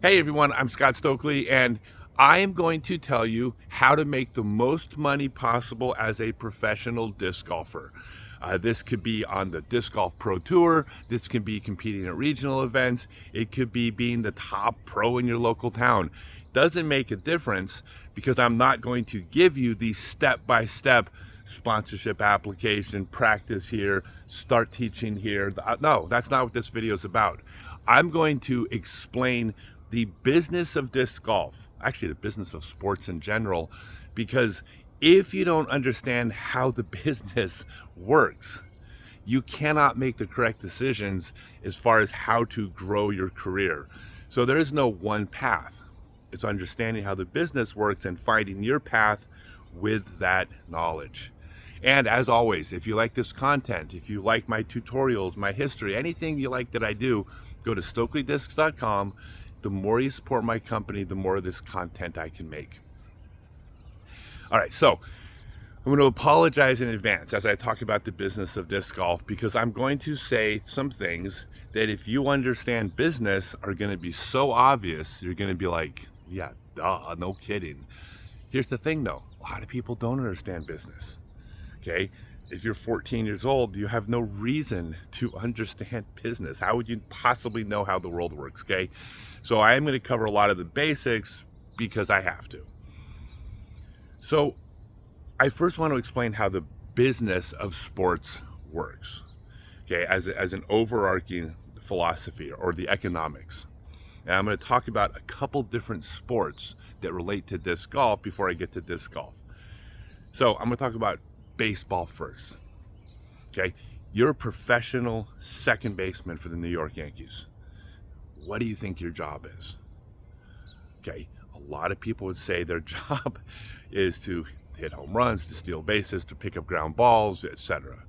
Hey everyone, I'm Scott Stokely, and I am going to tell you how to make the most money possible as a professional disc golfer. This could be on the Disc Golf Pro Tour, this can be competing at regional events, it could be being the top pro in your local town. Doesn't make a difference because I'm not going to give you the step-by-step sponsorship application, practice here, start teaching here. No, that's not what this video is about. I'm going to explain the business of disc golf, actually the business of sports in general, because if you don't understand how the business works, you cannot make the correct decisions as far as how to grow your career. So there is no one path. It's understanding how the business works and finding your path with that knowledge. And as always, if you like this content, if you like my tutorials, my history, anything you like that I do, go to StokelyDiscs.com. The more you support my company, the more of this content I can make. All right, so I'm going to apologize in advance as I talk about the business of disc golf, because I'm going to say some things that if you understand business are going to be so obvious, you're going to be like, yeah, duh, no kidding. Here's the thing though, a lot of people don't understand business. Okay, if you're 14 years old, you have no reason to understand business. How would you possibly know how the world works? Okay, so I am going to cover a lot of the basics because I have to. So I first want to explain how the business of sports works, okay, as an overarching philosophy, or the economics. And I'm going to talk about a couple different sports that relate to disc golf before I get to disc golf. So I'm going to talk about baseball first. Okay, you're a professional second baseman for the New York Yankees. What do you think your job is? Okay, a lot of people would say their job is to hit home runs, to steal bases, to pick up ground balls, etc.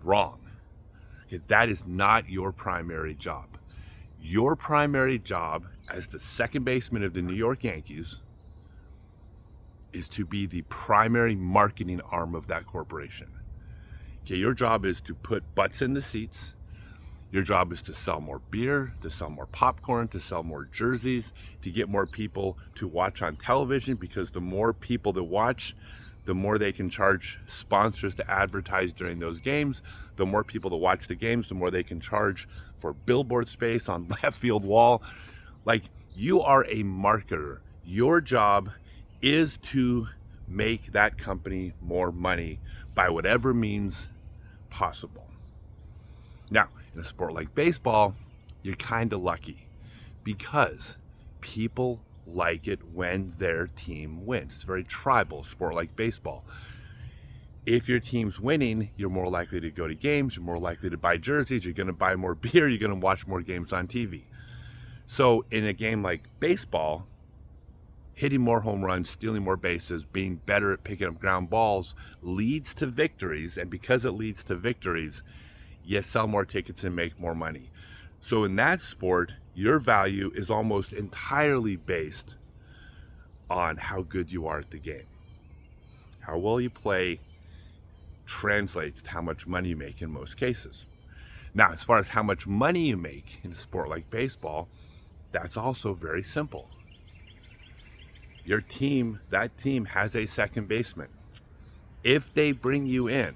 Wrong. Okay, that is not your primary job. Your primary job as the second baseman of the New York Yankees is to be the primary marketing arm of that corporation. Okay, your job is to put butts in the seats. Your job is to sell more beer, to sell more popcorn, to sell more jerseys, to get more people to watch on television, because the more people that watch, the more they can charge sponsors to advertise during those games. The more people that watch the games, the more they can charge for billboard space on left field wall. Like, you are a marketer. Your job is to make that company more money by whatever means possible. Now, in a sport like baseball, you're kind of lucky because people like it when their team wins. It's a very tribal sport like baseball. If your team's winning, you're more likely to go to games, you're more likely to buy jerseys, you're going to buy more beer, you're going to watch more games on TV. So in a game like baseball, hitting more home runs, stealing more bases, being better at picking up ground balls leads to victories. And because it leads to victories, you sell more tickets and make more money. So in that sport, your value is almost entirely based on how good you are at the game. How well you play translates to how much money you make in most cases. Now, as far as how much money you make in a sport like baseball, that's also very simple. Your team, that team has a second baseman. If they bring you in,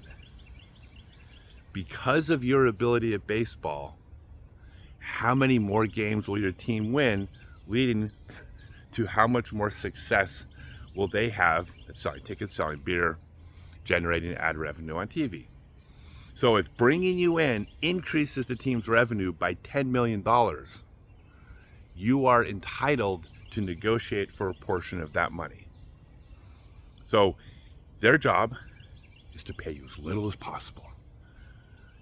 because of your ability at baseball, how many more games will your team win, leading to how much more success will they have at selling tickets, selling beer, generating ad revenue on TV. So if bringing you in increases the team's revenue by $10 million, you are entitled to negotiate for a portion of that money. So their job is to pay you as little as possible.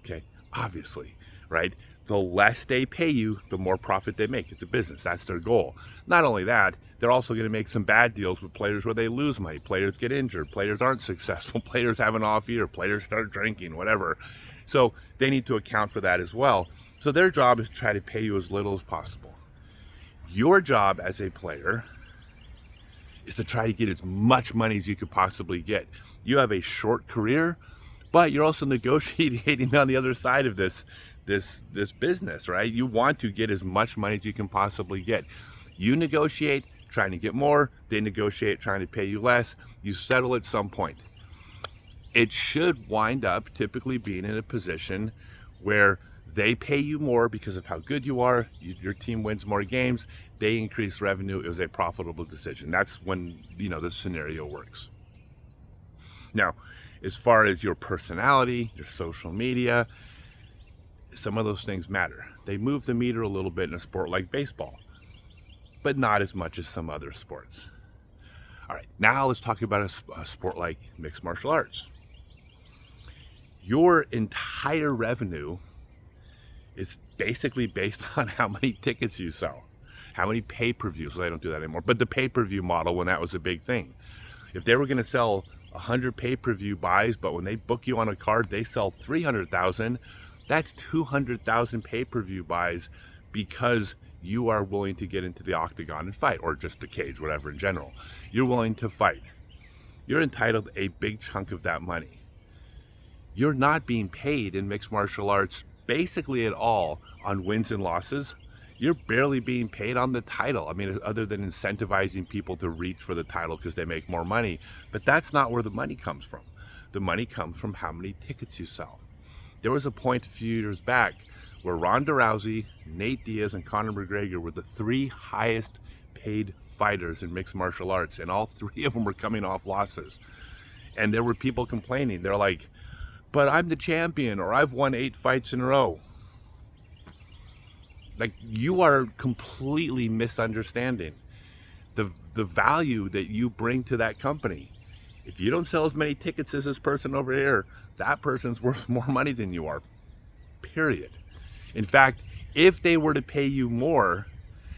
Okay, obviously, right? The less they pay you, the more profit they make. It's a business. That's their goal. Not only that, they're also going to make some bad deals with players where they lose money. Players get injured. Players aren't successful. Players have an off year. Players start drinking, whatever. So they need to account for that as well. So their job is to try to pay you as little as possible. Your job as a player is to try to get as much money as you could possibly get. You have a short career, but you're also negotiating on the other side of this this business, right? You want to get as much money as you can possibly get. You negotiate trying to get more, they negotiate trying to pay you less, you settle at some point. It should wind up typically being in a position where they pay you more because of how good you are, your team wins more games, they increase revenue, it was a profitable decision. That's when, the scenario works. Now, as far as your personality, your social media, some of those things matter. They move the meter a little bit in a sport like baseball, but not as much as some other sports. All right, now let's talk about a sport like mixed martial arts. Your entire revenue is basically based on how many tickets you sell, how many pay-per-views. Well, they don't do that anymore, but the pay-per-view model, when that was a big thing. If they were going to sell 100 pay-per-view buys, but when they book you on a card, they sell 300,000, that's 200,000 pay-per-view buys because you are willing to get into the octagon and fight, or just the cage, whatever in general. You're willing to fight. You're entitled a big chunk of that money. You're not being paid in mixed martial arts basically at all on wins and losses. You're barely being paid on the title. I mean, other than incentivizing people to reach for the title because they make more money. But that's not where the money comes from. The money comes from how many tickets you sell. There was a point a few years back where Ronda Rousey, Nate Diaz, and Conor McGregor were the 3 highest paid fighters in mixed martial arts, and all 3 of them were coming off losses. And there were people complaining. They're like, but I'm the champion, or I've won 8 fights in a row. Like, you are completely misunderstanding the value that you bring to that company. If you don't sell as many tickets as this person over here, that person's worth more money than you are, period. In fact, if they were to pay you more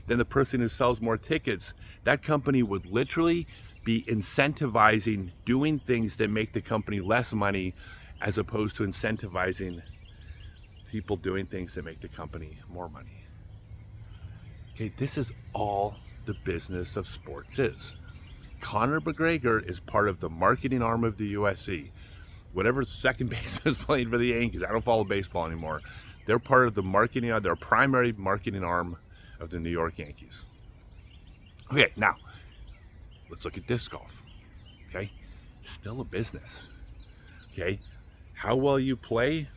than the person who sells more tickets, that company would literally be incentivizing doing things that make the company less money, as opposed to incentivizing people doing things that make the company more money. Okay, this is all the business of sports is. Conor McGregor is part of the marketing arm of the USC. Whatever second baseman is playing for the Yankees, I don't follow baseball anymore. They're part of the marketing, their primary marketing arm of the New York Yankees. Okay, now, let's look at disc golf. Okay, still a business. Okay, how well you play,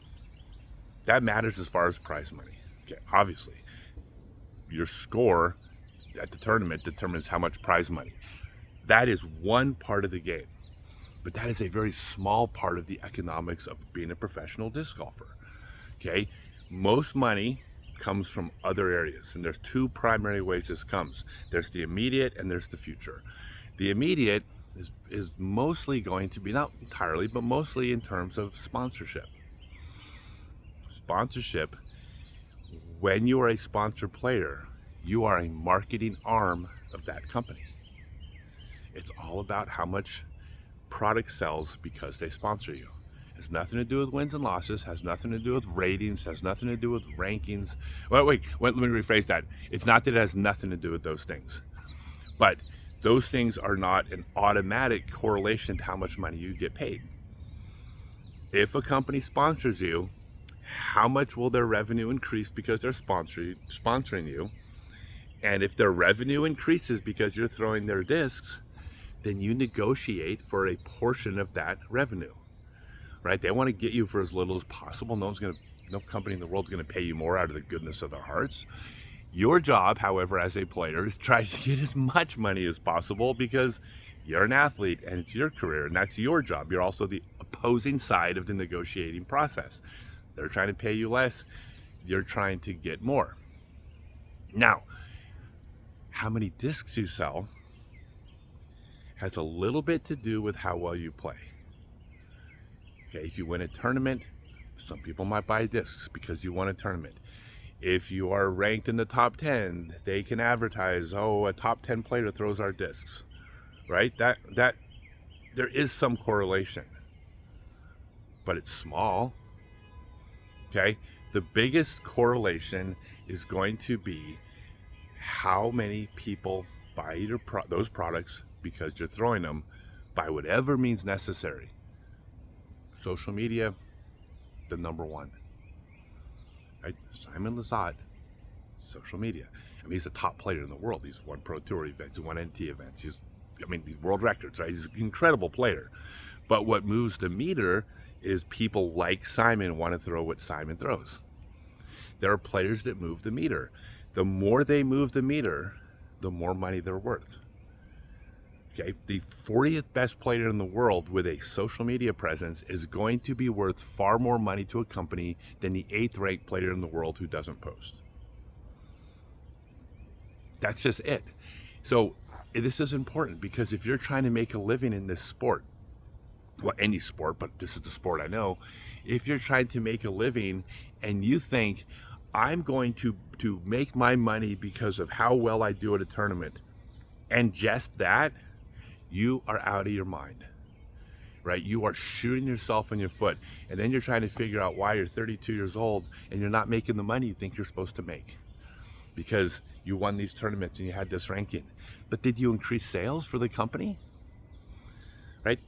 that matters as far as prize money. Okay, obviously, your score at the tournament determines how much prize money. That is one part of the game, but that is a very small part of the economics of being a professional disc golfer. Okay, most money comes from other areas, and there's 2 primary ways this comes. There's the immediate and there's the future. The immediate is mostly going to be, not entirely, but mostly in terms of sponsorship. Sponsorship, when you are a sponsor player, you are a marketing arm of that company. It's all about how much product sells because they sponsor you. It has nothing to do with wins and losses, has nothing to do with ratings, has nothing to do with rankings. Wait, let me rephrase that. It's not that it has nothing to do with those things, but those things are not an automatic correlation to how much money you get paid. If a company sponsors you, how much will their revenue increase because they're sponsoring you? And if their revenue increases because you're throwing their discs, then you negotiate for a portion of that revenue, right? They want to get you for as little as possible. No company in the world is going to pay you more out of the goodness of their hearts. Your job, however, as a player, is try to get as much money as possible because you're an athlete and it's your career and that's your job. You're also the opposing side of the negotiating process. They're trying to pay you less. You're trying to get more. Now, how many discs you sell has a little bit to do with how well you play. Okay, if you win a tournament, some people might buy discs because you won a tournament. If you are ranked in the top 10, they can advertise, a top 10 player throws our discs, right? That there is some correlation, but it's small. Okay, the biggest correlation is going to be how many people buy those products because you're throwing them by whatever means necessary. Social media, the number one. right? Simon Lizotte, social media. I mean, he's a top player in the world. He's won Pro Tour events, he's won NT events. He's world records, right? He's an incredible player. But what moves the meter is people like Simon want to throw what Simon throws. There are players that move the meter. The more they move the meter, the more money they're worth. Okay, the 40th best player in the world with a social media presence is going to be worth far more money to a company than the 8th ranked player in the world who doesn't post. That's just it. So this is important because if you're trying to make a living in this sport, well, any sport, but this is the sport I know, if you're trying to make a living and you think, I'm going to make my money because of how well I do at a tournament, and just that, you are out of your mind, right? You are shooting yourself in your foot. And then you're trying to figure out why you're 32 years old and you're not making the money you think you're supposed to make because you won these tournaments and you had this ranking. But did you increase sales for the company? Right?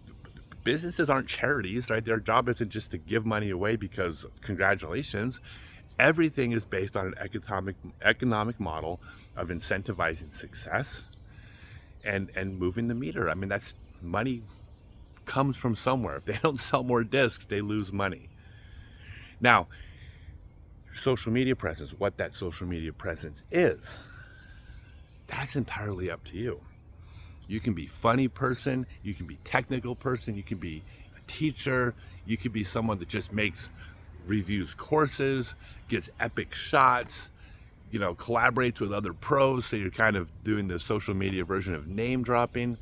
Businesses aren't charities, right? Their job isn't just to give money away because congratulations. Everything is based on an economic model of incentivizing success and moving the meter. I mean, that's money comes from somewhere. If they don't sell more discs, they lose money. Now, social media presence, what that social media presence is, that's entirely up to you. You can be funny person, you can be technical person, you can be a teacher, you can be someone that just reviews courses, gets epic shots, collaborates with other pros, so you're kind of doing the social media version of name dropping.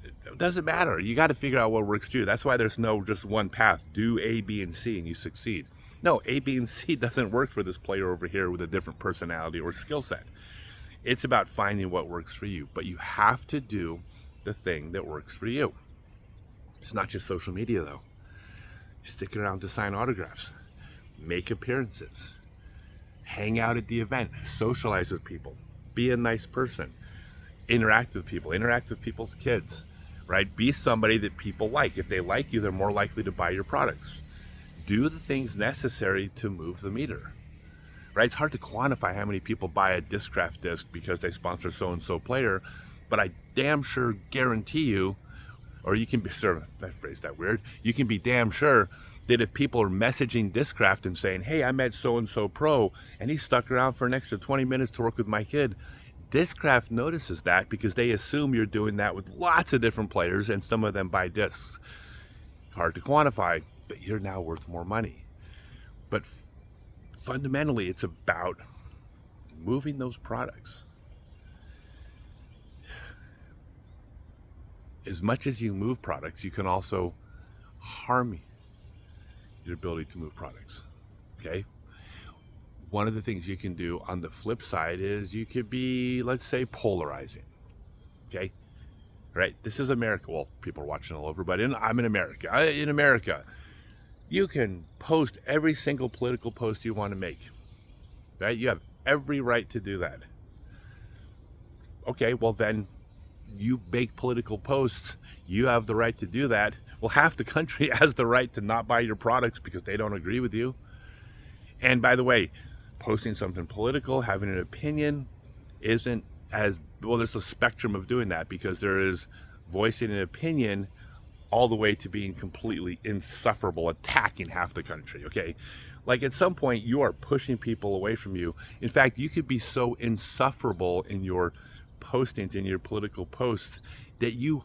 It doesn't matter. You got to figure out what works for you. That's why there's no just one path. Do A, B, and C and you succeed. No, A, B, and C doesn't work for this player over here with a different personality or skill set. It's about finding what works for you, but you have to do the thing that works for you. It's not just social media though. Stick around to sign autographs, make appearances, hang out at the event, socialize with people, be a nice person, interact with people, interact with people's kids, right? Be somebody that people like. If they like you, they're more likely to buy your products. Do the things necessary to move the meter, right? It's hard to quantify how many people buy a Discraft disc because they sponsor so-and-so player, but I damn sure guarantee you, or you can be, that phrase that weird, you can be damn sure that if people are messaging Discraft and saying, hey, I met so-and-so pro and he stuck around for an extra 20 minutes to work with my kid, Discraft notices that because they assume you're doing that with lots of different players and some of them buy discs. Hard to quantify, but you're now worth more money. But fundamentally, it's about moving those products. As much as you move products, you can also harm your ability to move products, okay? One of the things you can do on the flip side is you could be, let's say, polarizing, okay? Right? This is America. Well, people are watching all over, but I'm in America. In America, you can post every single political post you want to make, right? You have every right to do that. Okay, well then you make political posts, you have the right to do that. Well, half the country has the right to not buy your products because they don't agree with you. And by the way, posting something political, having an opinion isn't as, well, there's a spectrum of doing that because there is voicing an opinion all the way to being completely insufferable, attacking half the country, okay? Like at some point you are pushing people away from you. In fact, you could be so insufferable in your postings, in your political posts, that you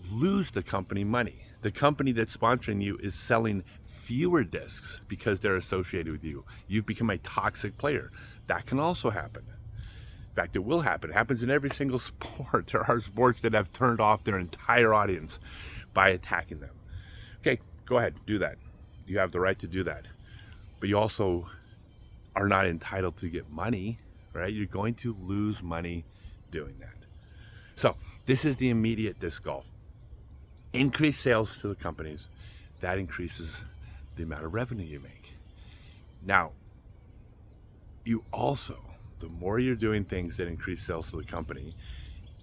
lose the company money. The company that's sponsoring you is selling fewer discs because they're associated with you. You've become a toxic player. That can also happen. In fact, it will happen. It happens in every single sport. There are sports that have turned off their entire audience by attacking them. Okay, go ahead, do that. You have the right to do that. But you also are not entitled to get money, right? You're going to lose money doing that. So this is the immediate disc golf. Increase sales to the companies. That increases the amount of revenue you make. Now, you also, the more you're doing things that increase sales to the company,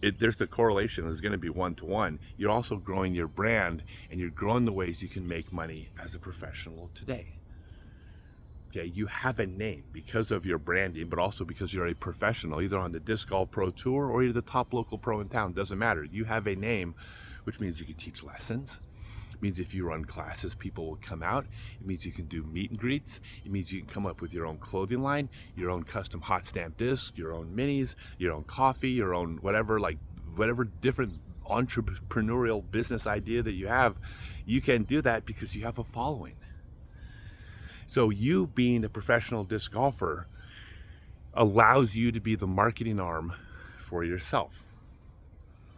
there's the correlation is going to be one-to-one. You're also growing your brand and you're growing the ways you can make money as a professional today. Okay, you have a name because of your branding, but also because you're a professional, either on the Disc Golf Pro Tour or you're the top local pro in town. Doesn't matter. You have a name, which means you can teach lessons. It means if you run classes, people will come out. It means you can do meet and greets. It means you can come up with your own clothing line, your own custom hot stamp disc, your own minis, your own coffee, your own whatever, like whatever different entrepreneurial business idea that you have. You can do that because you have a following. So you being a professional disc golfer allows you to be the marketing arm for yourself.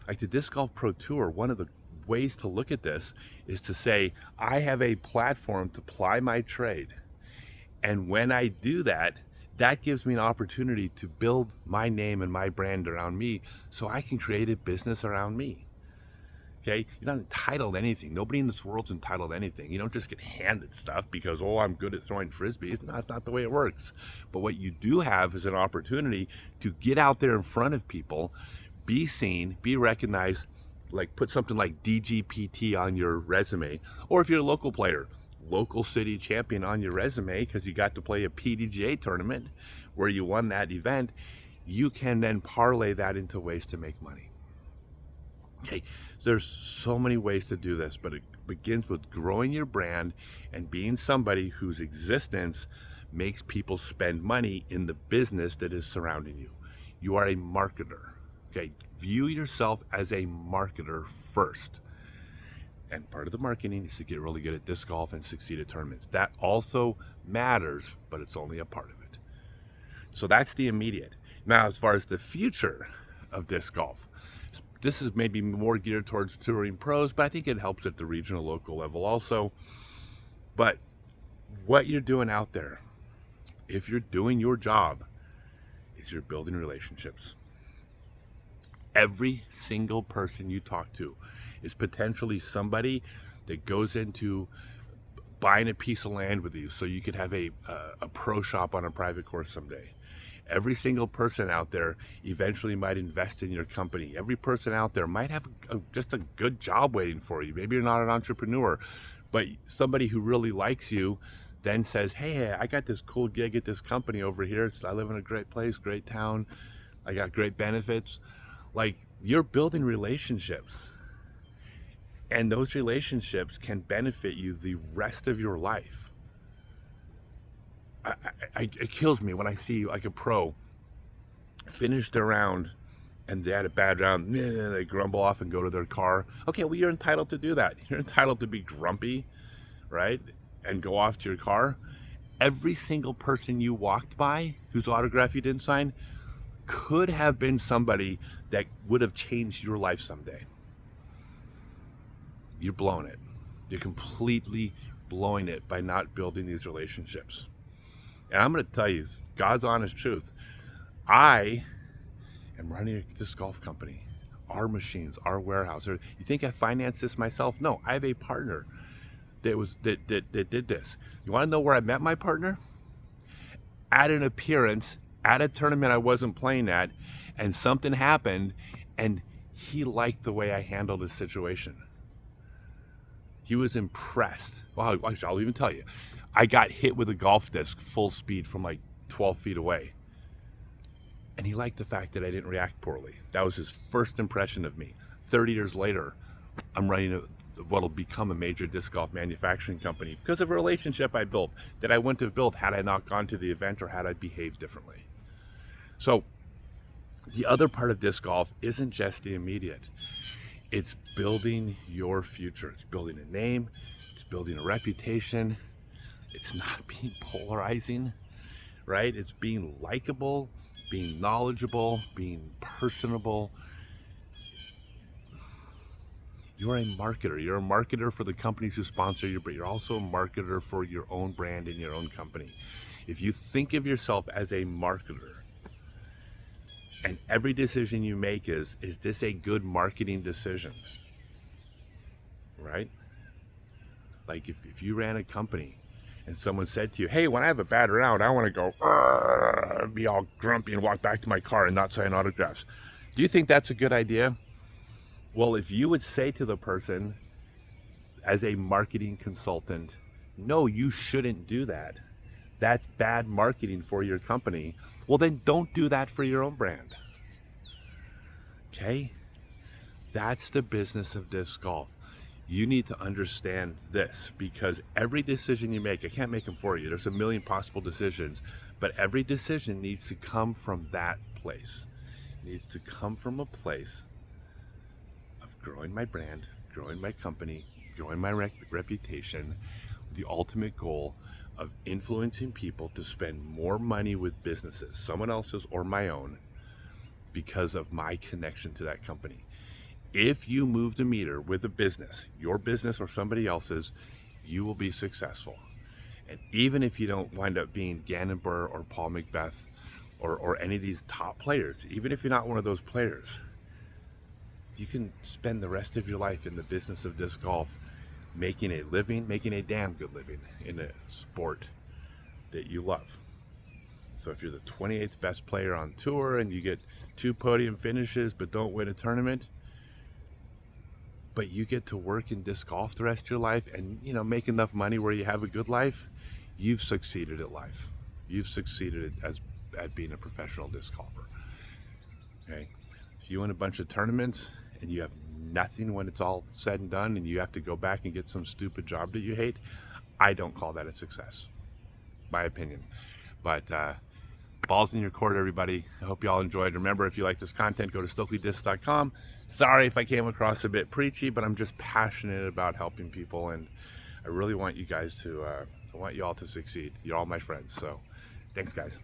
Like the Disc Golf Pro Tour, one of the ways to look at this is to say, I have a platform to ply my trade. And when I do that, that gives me an opportunity to build my name and my brand around me so I can create a business around me. Okay, you're not entitled to anything. Nobody in this world's entitled to anything. You don't just get handed stuff because, oh, I'm good at throwing frisbees. No, that's not the way it works. But what you do have is an opportunity to get out there in front of people, be seen, be recognized, like put something like DGPT on your resume. Or if you're a local player, local city champion on your resume because you got to play a PDGA tournament where you won that event. You can then parlay that into ways to make money. Okay, there's so many ways to do this, but it begins with growing your brand and being somebody whose existence makes people spend money in the business that is surrounding you. You are a marketer. Okay, view yourself as a marketer first. And part of the marketing is to get really good at disc golf and succeed at tournaments. That also matters, but it's only a part of it. So that's the immediate. Now, as far as the future of disc golf, this is maybe more geared towards touring pros, but I think it helps at the regional, local level also. But what you're doing out there, if you're doing your job, is you're building relationships. Every single person you talk to is potentially somebody that goes into buying a piece of land with you so you could have a pro shop on a private course someday. Every single person out there eventually might invest in your company. Every person out there might have just a good job waiting for you. Maybe you're not an entrepreneur, but somebody who really likes you then says, hey, I got this cool gig at this company over here. I live in a great place, great town. I got great benefits. Like, you're building relationships. And those relationships can benefit you the rest of your life. It kills me when I see like a pro finish their round and they had a bad round, they grumble off and go to their car. Okay, well, you're entitled to do that. You're entitled to be grumpy, right? And go off to your car. Every single person you walked by whose autograph you didn't sign could have been somebody that would have changed your life someday. You're blowing it. You're completely blowing it by not building these relationships. And I'm going to tell you, God's honest truth. I am running a disc golf company. Our machines, our warehouse. You think I financed this myself? No, I have a partner that did this. You want to know where I met my partner? At an appearance, at a tournament I wasn't playing at, and something happened, and he liked the way I handled his situation. He was impressed. Well, I'll even tell you. I got hit with a golf disc full speed from like 12 feet away. And he liked the fact that I didn't react poorly. That was his first impression of me. 30 years later, I'm running what'll become a major disc golf manufacturing company because of a relationship I built that I wouldn't have built had I not gone to the event or had I behaved differently. So the other part of disc golf isn't just the immediate. It's building your future. It's building a name. It's building a reputation. It's not being polarizing, right? It's being likable, being knowledgeable, being personable. You're a marketer. You're a marketer for the companies who sponsor you, but you're also a marketer for your own brand and your own company. If you think of yourself as a marketer, and every decision you make is this a good marketing decision? Right? Like if you ran a company and someone said to you, hey, when I have a bad round, I want to go, be all grumpy and walk back to my car and not sign autographs. Do you think that's a good idea? Well, if you would say to the person as a marketing consultant, no, you shouldn't do that, that's bad marketing for your company. Well, then don't do that for your own brand. Okay? That's the business of disc golf. You need to understand this, because every decision you make, I can't make them for you. There's a million possible decisions, but every decision needs to come from that place. It needs to come from a place of growing my brand, growing my company, growing my reputation, the ultimate goal of influencing people to spend more money with businesses, someone else's or my own, because of my connection to that company. If you move the meter with a business, your business or somebody else's, you will be successful. And even if you don't wind up being Gannon Burr or Paul Macbeth or any of these top players, even if you're not one of those players, you can spend the rest of your life in the business of disc golf, making a living, making a damn good living in a sport that you love. So if you're the 28th best player on tour and you get 2 podium finishes but don't win a tournament, but you get to work in disc golf the rest of your life and, you know, make enough money where you have a good life, you've succeeded at life. You've succeeded at being a professional disc golfer. Okay? If you win a bunch of tournaments and you have nothing when it's all said and done and you have to go back and get some stupid job that you hate, I don't call that a success. My opinion. But balls in your court, everybody. I hope you all enjoyed. Remember, if you like this content, go to StokelyDisc.com. Sorry if I came across a bit preachy, but I'm just passionate about helping people, and I really want you guys to, I want you all to succeed. You're all my friends. So thanks, guys.